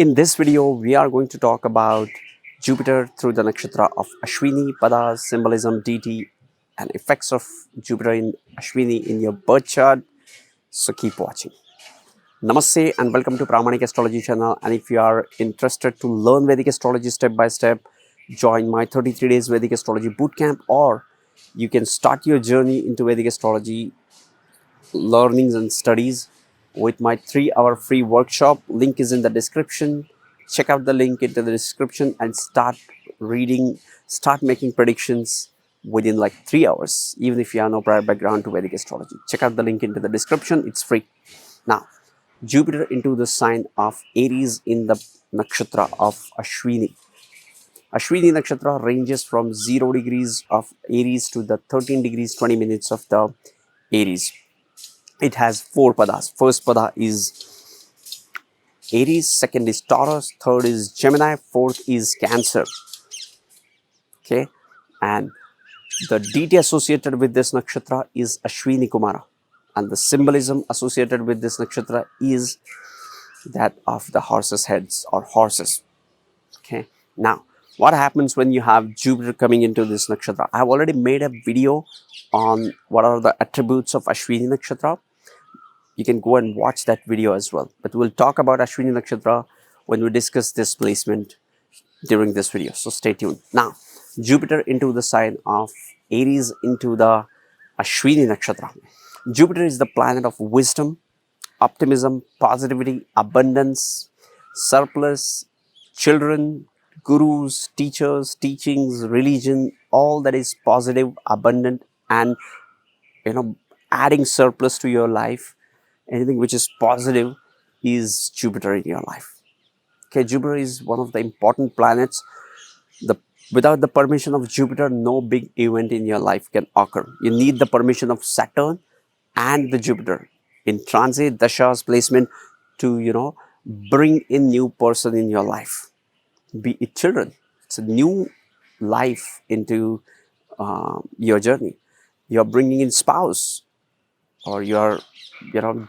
In this video, we are going to talk about Jupiter through the nakshatra of Ashwini, Pada, symbolism, deity, and effects of Jupiter in Ashwini in your birth chart. So keep watching. Namaste and welcome to Pramanik Astrology channel. And if you are interested to learn Vedic astrology step by step, join my 33 days Vedic astrology bootcamp, or you can start your journey into Vedic astrology learnings and studies with my 3-hour free workshop. Link is in the description. Check out the link into the description and start reading, start making predictions within like 3 hours, even if you have no prior background to Vedic astrology. Check out the link into the description. It's free. Now, Jupiter into the sign of Aries in the nakshatra of Ashwini. Ashwini nakshatra ranges from 0 degrees of Aries to the 13 degrees 20 minutes of the Aries. It has 4 padas. First pada is Aries, second is Taurus, third is Gemini, fourth is Cancer. Okay, and the deity associated with this nakshatra is Ashwini Kumara, and the symbolism associated with this nakshatra is that of the horses' heads or horses. Okay, now what happens when you have Jupiter coming into this nakshatra? I have already made a video on what are the attributes of Ashwini nakshatra. You can go and watch that video as well. But we'll talk about Ashwini nakshatra when we discuss this placement during this video. So stay tuned. Now, Jupiter into the sign of Aries into the Ashwini nakshatra. Jupiter is the planet of wisdom, optimism, positivity, abundance, surplus, children, gurus, teachers, teachings, religion, all that is positive, abundant, and adding surplus to your life. Anything which is positive is Jupiter in your life. Okay, Jupiter is one of the important planets. Without the permission of Jupiter, no big event in your life can occur. You need the permission of Saturn and the Jupiter in transit, dashas, placement to bring in new person in your life. Be it children, it's a new life into your journey. You're bringing in spouse, or your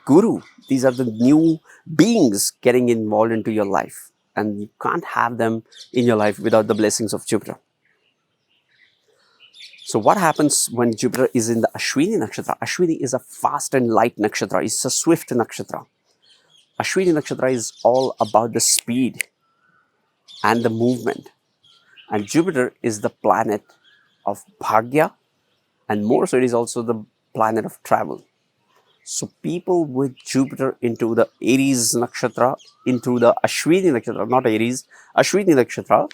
guru. These are the new beings getting involved into your life, and you can't have them in your life without the blessings of Jupiter. So what happens when Jupiter is in the Ashwini nakshatra? Ashwini is a fast and light nakshatra. It's a swift nakshatra. Ashwini nakshatra is all about the speed and the movement, and Jupiter is the planet of Bhagya, and more so it is also the planet of travel. So people with Jupiter into the Aries nakshatra, into the Ashwini nakshatra, not Aries, Ashwini nakshatra,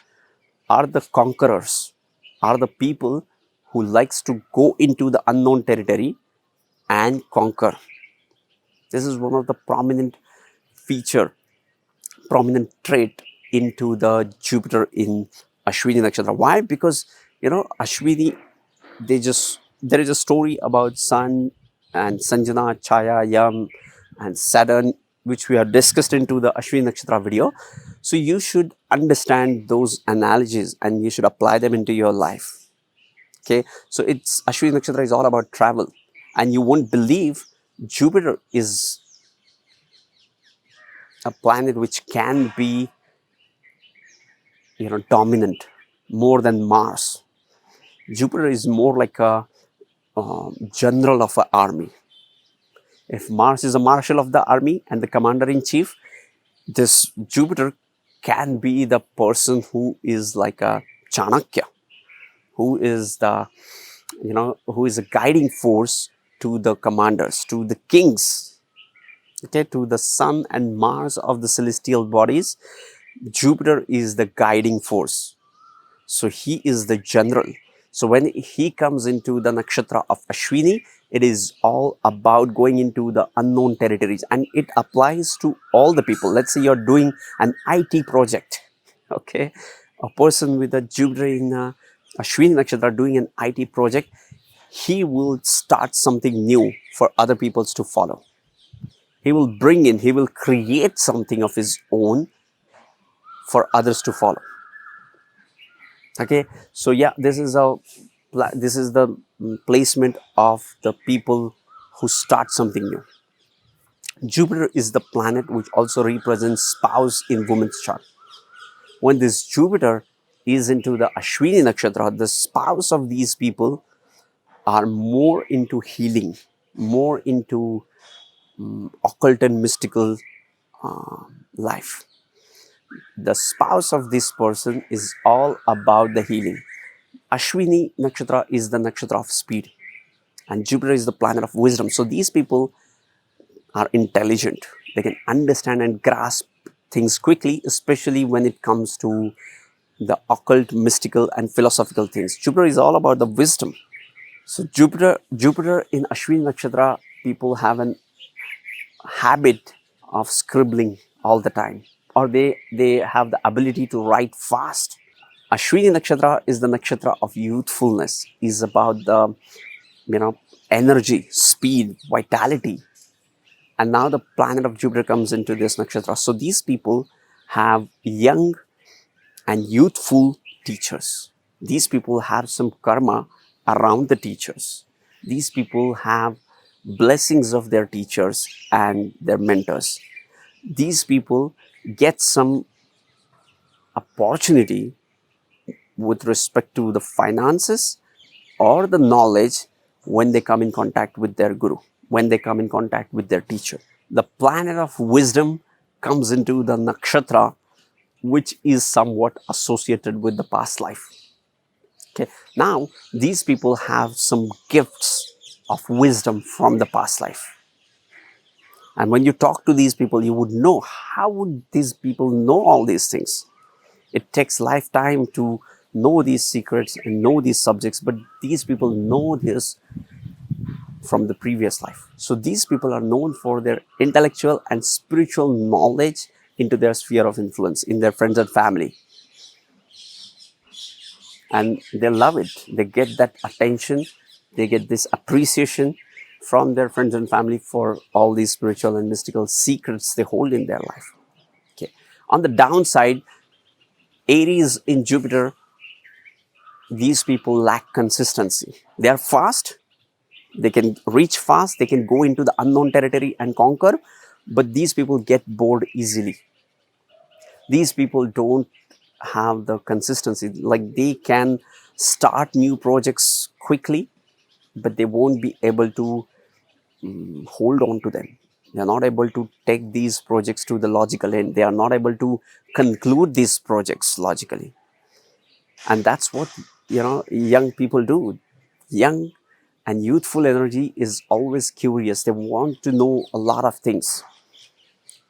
are the conquerors, are the people who likes to go into the unknown territory and conquer. This is one of the prominent trait into the Jupiter in Ashwini nakshatra. Why? Because Ashwini, there is a story about Sun and Sanjana, Chaya, Yam, and Saturn, which we have discussed into the Ashwini nakshatra video. So you should understand those analogies and you should apply them into your life. Okay, so it's Ashwini nakshatra is all about travel, and you won't believe Jupiter is a planet which can be dominant more than Mars. Jupiter is more like a general of an army. If Mars is a marshal of the army and the commander-in-chief, this Jupiter can be the person who is like a Chanakya, who is a guiding force to the commanders, to the kings, okay, to the Sun and Mars of the celestial bodies. Jupiter is the guiding force. So he is the general. So when he comes into the nakshatra of Ashwini, it is all about going into the unknown territories, and it applies to all the people. Let's say you're doing an IT project, okay? A person with a Jupiter in Ashwini nakshatra doing an IT project, he will start something new for other peoples to follow. He will create something of his own for others to follow. Okay, so yeah, this is the placement of the people who start something new. Jupiter is the planet which also represents spouse in woman's chart. When this Jupiter is into the Ashwini Nakshatra, the spouse of these people are more into healing, more into occult and mystical life. The spouse of this person is all about the healing. Ashwini Nakshatra is the Nakshatra of speed, and Jupiter is the planet of wisdom. So these people are intelligent. They can understand and grasp things quickly, especially when it comes to the occult, mystical, and philosophical things. Jupiter is all about the wisdom. So Jupiter in Ashwini Nakshatra, people have an habit of scribbling all the time, or they have the ability to write fast. Ashwini Nakshatra is the Nakshatra of youthfulness, is about the energy, speed, vitality. And now the planet of Jupiter comes into this nakshatra. So these people have young and youthful teachers. These people have some karma around the teachers. These people have blessings of their teachers and their mentors. These people get some opportunity with respect to the finances or the knowledge when they come in contact with their guru, when they come in contact with their teacher. The planet of wisdom comes into the nakshatra, which is somewhat associated with the past life. Okay. Now, these people have some gifts of wisdom from the past life. And when you talk to these people, you would know, how would these people know all these things? It takes lifetime to know these secrets and know these subjects, but these people know this from the previous life. So these people are known for their intellectual and spiritual knowledge into their sphere of influence, in their friends and family. And they love it. They get that attention, they get this appreciation from their friends and family for all these spiritual and mystical secrets they hold in their life. Okay. On the downside, Aries in Jupiter, these people lack consistency. They are fast, they can reach fast, they can go into the unknown territory and conquer, but these people get bored easily. These people don't have the consistency. Like, they can start new projects quickly, but they won't be able to hold on to them. They are not able to take these projects to the logical end. They are not able to conclude these projects logically. And that's what young people do. Young and youthful energy is always curious. They want to know a lot of things,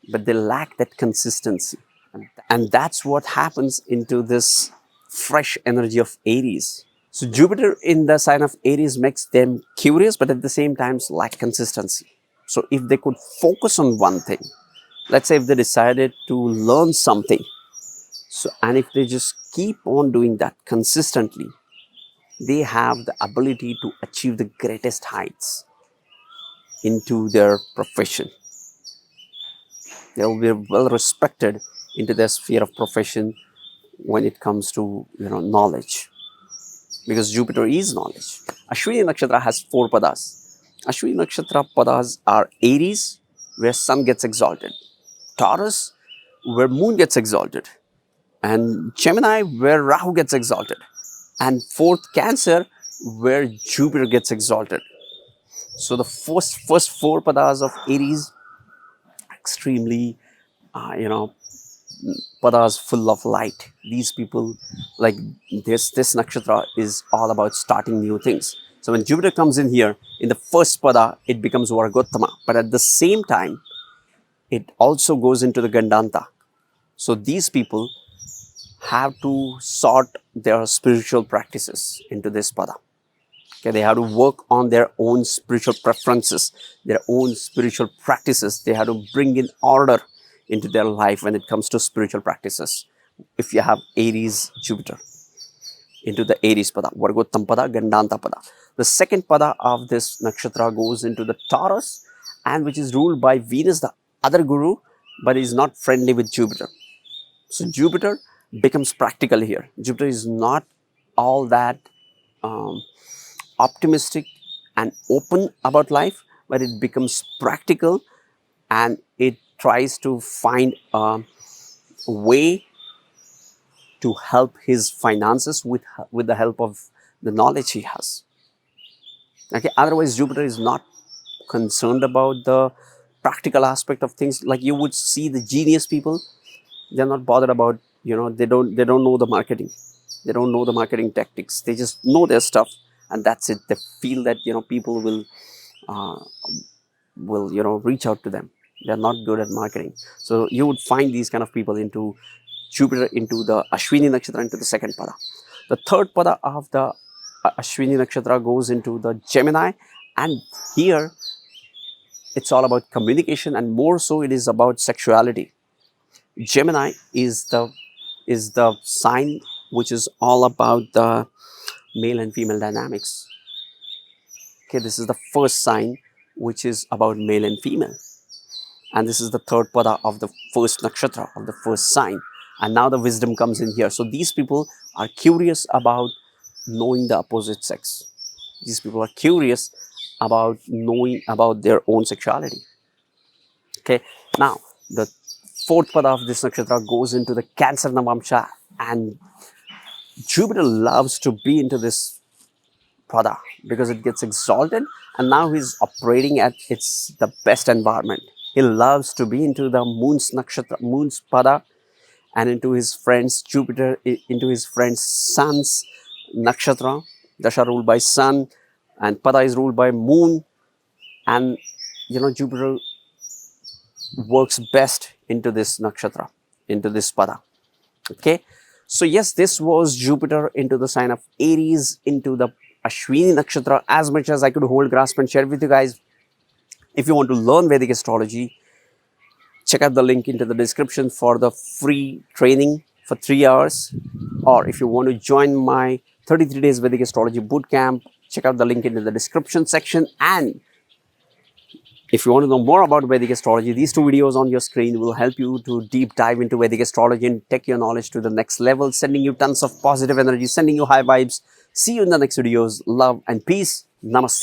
but they lack that consistency. And that's what happens into this fresh energy of Aries. So Jupiter in the sign of Aries makes them curious, but at the same time lack consistency. So if they could focus on one thing, let's say if they decided to learn something, and if they just keep on doing that consistently, they have the ability to achieve the greatest heights into their profession. They'll be well respected into their sphere of profession when it comes to knowledge, because Jupiter is knowledge. Ashwini Nakshatra has 4 padas. Ashwini Nakshatra padas are Aries, where Sun gets exalted; Taurus, where Moon gets exalted; and Gemini, where Rahu gets exalted; and 4th Cancer, where Jupiter gets exalted. So the first 4 padas of Aries, extremely padas full of light. These people, like this nakshatra is all about starting new things. So when Jupiter comes in here in the first pada, it becomes Vargottama, but at the same time it also goes into the Gandanta. So these people have to sort their spiritual practices into this pada. Okay, they have to work on their own spiritual preferences, their own spiritual practices. They have to bring in order into their life when it comes to spiritual practices. If you have Aries Jupiter into the Aries pada, Vargottam pada, Gandanta pada. The second pada of this nakshatra goes into the Taurus, and which is ruled by Venus, the other guru, but is not friendly with Jupiter. So Jupiter becomes practical here. Jupiter is not all that optimistic and open about life, but it becomes practical and it tries to find a way to help his finances with the help of the knowledge he has. Okay, otherwise Jupiter is not concerned about the practical aspect of things. Like you would see the genius people, they're not bothered about, they don't know the marketing, they don't know the marketing tactics, they just know their stuff, and that's it. They feel that people uh, will reach out to them. They're not good at marketing. So you would find these kind of people into Jupiter, into the Ashwini Nakshatra, into the second pada. The third pada of the Ashwini Nakshatra goes into the Gemini, and here it's all about communication, and more so it is about sexuality. Gemini is the sign which is all about the male and female dynamics. Okay, this is the first sign which is about male and female, and this is the third pada of the first nakshatra, of the first sign. And now the wisdom comes in here. So these people are curious about knowing the opposite sex. These people are curious about knowing about their own sexuality. Okay, now the fourth pada of this nakshatra goes into the Cancer Navamsha, and Jupiter loves to be into this pada because it gets exalted, and now he's operating at its the best environment. He loves to be into the moon's nakshatra, moon's pada, and into his friends Jupiter, into his friends Sun's nakshatra. Dasha ruled by Sun, and pada is ruled by Moon, and Jupiter works best into this nakshatra, into this pada. Okay, so yes, this was Jupiter into the sign of Aries, into the Ashwini Nakshatra. As much as I could hold, grasp and share with you guys. If you want to learn Vedic astrology, check out the link into the description for the free training for 3 hours. Or if you want to join my 33 days Vedic astrology bootcamp, check out the link into the description section. And if you want to know more about Vedic astrology, these 2 videos on your screen will help you to deep dive into Vedic astrology and take your knowledge to the next level, sending you tons of positive energy, sending you high vibes. See you in the next videos. Love and peace. Namaste.